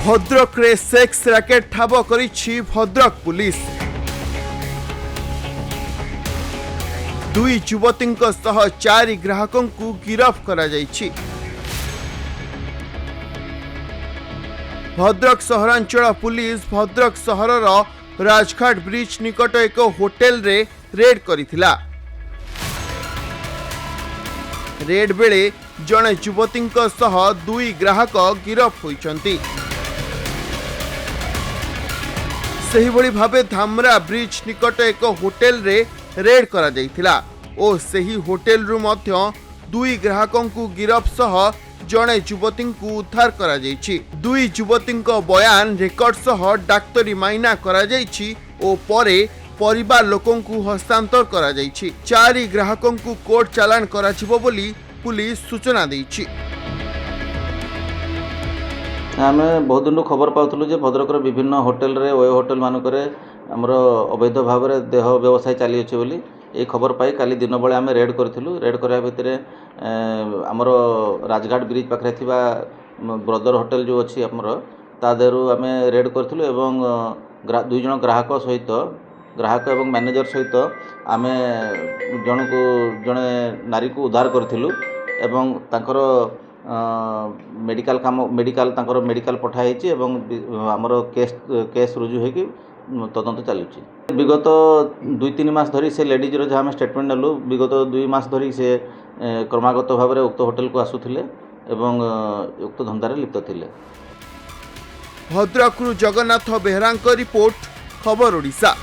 भद्रक रे sex racket ठाब करिछि Bhadrak police. दुई युवतींक सह 4 ग्राहकों को गिरफ्त करा जाइछि। भद्रक सहरांचल पुलिस भद्रक सहरर राजघाट ब्रिज निकट एक होटेल रे रेड करिथिला। रेड बेले जणे युवतींक सह 2 ग्राहक गिरफ्त होइछन्ति। सही भली भाबे धामरा ब्रिज निकट एक होटेल रे रेड करा जाइथिला ओ सही होटेल रु मध्य 2 ग्राहकों को गिरफ्त सह जणे युवती को उद्धार करा जाइछि। 2 युवतींक बयान रेकर्ड सह डाक्तरी माइना करा जाइछि ओ परे परिवार लोकों को हस्तांतर करा जाइछि। 4 ग्राहकों को कोर्ट चालान कराजिबो बोली पुलिस सूचना दैछि। आम बहुत दिन खबर पाउथलु जे भद्रकर विभिन्न होटेल रे ओए होटेल मानक आमर अवैध भाव में देह व्यवसाय चली अच्छे बोली ये खबर पाई काली दिन बेले आम रेड करूँ। रेड करने भितर आमर राजघाट ब्रिज पाखे थिबा ब्रदर होटेल जो अच्छी आमर ता देहरु आम रेड करूँ एवं 2 जन ग्राहक सहित ग्राहक एवं मैनेजर सहित आम जन को जड़े नारी को उद्धार करूँ एवं तांकर मेडिकल काम मेडिकल पठाई एवं आमर केस रुजु होगी तदंत चलुची। विगत 2-3 मास धरी से लेडीज जहाँ आम स्टेटमेंट नेलु विगत 2 मास धरी से क्रमागत भाव में उक्त होटेल को आसुथिले एवं उक्त धंदारे लिप्त थिले। भद्रकरू जगन्नाथ बेहरांक रिपोर्ट खबर ओडिशा।